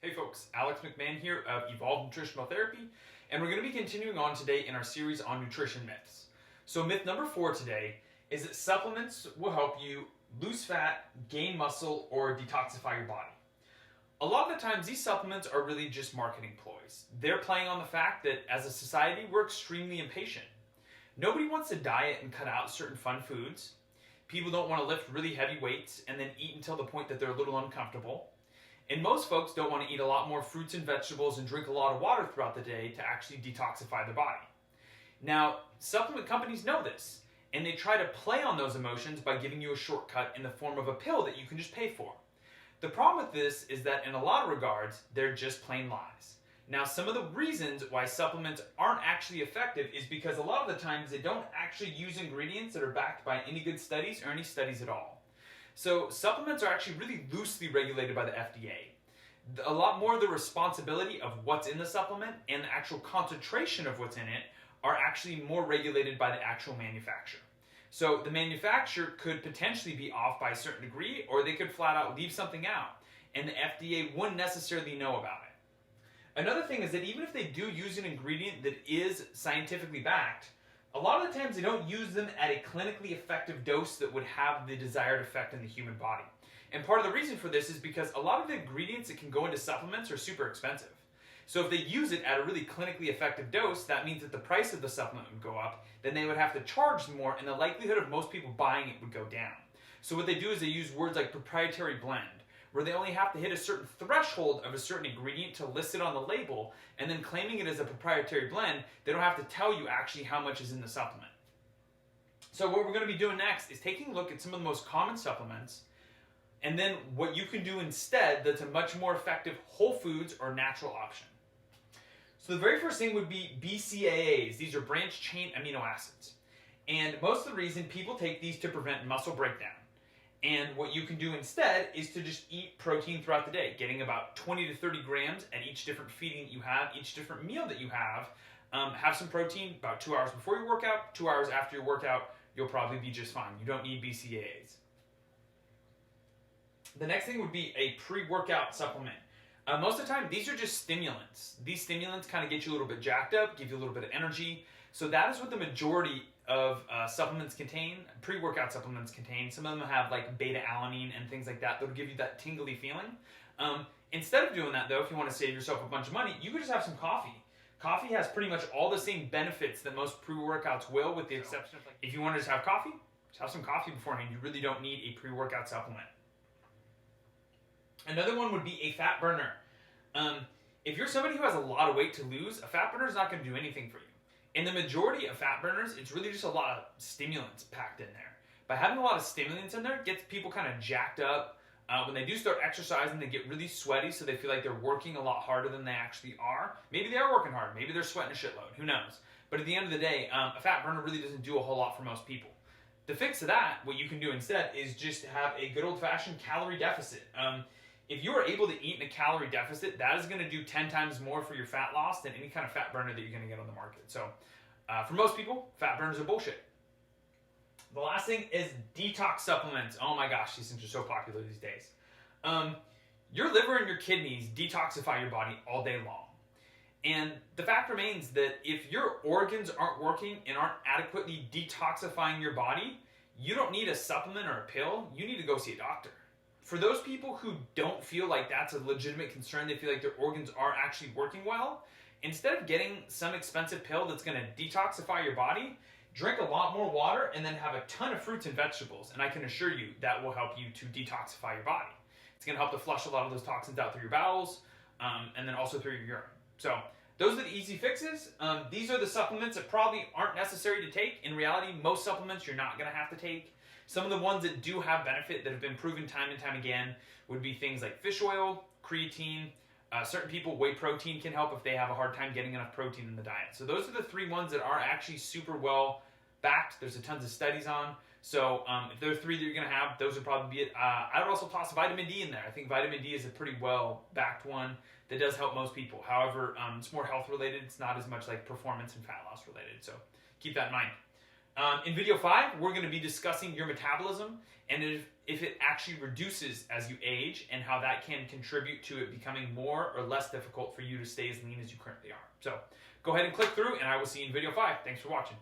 Hey folks, Alex McMahon here of Evolved Nutritional Therapy, and we're going to be continuing on today in our series on nutrition myths. So myth number 4 today is that supplements will help you lose fat, gain muscle, or detoxify your body. A lot of the times these supplements are really just marketing ploys. They're playing on the fact that as a society we're extremely impatient. Nobody wants to diet and cut out certain fun foods. People don't want to lift really heavy weights and then eat until the point that they're a little uncomfortable. And most folks don't want to eat a lot more fruits and vegetables and drink a lot of water throughout the day to actually detoxify their body. Now, supplement companies know this, and they try to play on those emotions by giving you a shortcut in the form of a pill that you can just pay for. The problem with this is that in a lot of regards, they're just plain lies. Now, some of the reasons why supplements aren't actually effective is because a lot of the times they don't actually use ingredients that are backed by any good studies or any studies at all. So supplements are actually really loosely regulated by the FDA. A lot more of the responsibility of what's in the supplement and the actual concentration of what's in it are actually more regulated by the actual manufacturer. So the manufacturer could potentially be off by a certain degree, or they could flat out leave something out, and the FDA wouldn't necessarily know about it. Another thing is that even if they do use an ingredient that is scientifically backed, a lot of the times they don't use them at a clinically effective dose that would have the desired effect in the human body. And part of the reason for this is because a lot of the ingredients that can go into supplements are super expensive. So if they use it at a really clinically effective dose, that means that the price of the supplement would go up, then they would have to charge more, and the likelihood of most people buying it would go down. So what they do is they use words like proprietary blend, where they only have to hit a certain threshold of a certain ingredient to list it on the label, and then claiming it as a proprietary blend, they don't have to tell you actually how much is in the supplement. So what we're going to be doing next is taking a look at some of the most common supplements, and then what you can do instead that's a much more effective whole foods or natural option. So the very first thing would be BCAAs. These are branched chain amino acids. And most of the reason people take these to prevent muscle breakdown. And what you can do instead is to just eat protein throughout the day, getting about 20 to 30 grams at each different feeding that you have, each different meal that you have. Have some protein about 2 hours before your workout, 2 hours after your workout, you'll probably be just fine. You don't need BCAAs. The next thing would be a pre-workout supplement. Most of the time, these are just stimulants. These stimulants kind of get you a little bit jacked up, give you a little bit of energy. So that is what the majority of supplements contain, pre-workout supplements contain. Some of them have like beta-alanine and things like that that'll give you that tingly feeling. Instead of doing that though, if you want to save yourself a bunch of money, you could just have some coffee. Coffee has pretty much all the same benefits that most pre-workouts will, with the exception of like, if you want to just have coffee, just have some coffee beforehand. You really don't need a pre-workout supplement. Another one would be a fat burner. If you're somebody who has a lot of weight to lose, a fat burner is not going to do anything for you. In the majority of fat burners, it's really just a lot of stimulants packed in there. By having a lot of stimulants in there, it gets people kind of jacked up. When they do start exercising, they get really sweaty, so they feel like they're working a lot harder than they actually are. Maybe they are working hard. Maybe they're sweating a shitload. Who knows? But at the end of the day, a fat burner really doesn't do a whole lot for most people. The fix to that, what you can do instead, is just have a good old-fashioned calorie deficit. If you are able to eat in a calorie deficit, that is going to do 10 times more for your fat loss than any kind of fat burner that you're going to get on the market. So for most people, fat burners are bullshit. The last thing is detox supplements. Oh my gosh, these things are so popular these days. Your liver and your kidneys detoxify your body all day long. And the fact remains that if your organs aren't working and aren't adequately detoxifying your body, you don't need a supplement or a pill. You need to go see a doctor. For those people who don't feel like that's a legitimate concern, they feel like their organs are actually working well, instead of getting some expensive pill that's going to detoxify your body, drink a lot more water and then have a ton of fruits and vegetables. And I can assure you that will help you to detoxify your body. It's going to help to flush a lot of those toxins out through your bowels and then also through your urine. So those are the easy fixes. These are the supplements that probably aren't necessary to take. In reality, most supplements you're not going to have to take. Some of the ones that do have benefit that have been proven time and time again would be things like fish oil, creatine. Certain people, whey protein can help if they have a hard time getting enough protein in the diet. So those are the 3 ones that are actually super well backed. There's a tons of studies on. So if there are 3 that you're going to have, those would probably be it. I would also toss vitamin D in there. I think vitamin D is a pretty well backed one that does help most people. However, it's more health related. It's not as much like performance and fat loss related. So keep that in mind. In video 5, we're going to be discussing your metabolism and if it actually reduces as you age and how that can contribute to it becoming more or less difficult for you to stay as lean as you currently are. So go ahead and click through, and I will see you in video 5. Thanks for watching.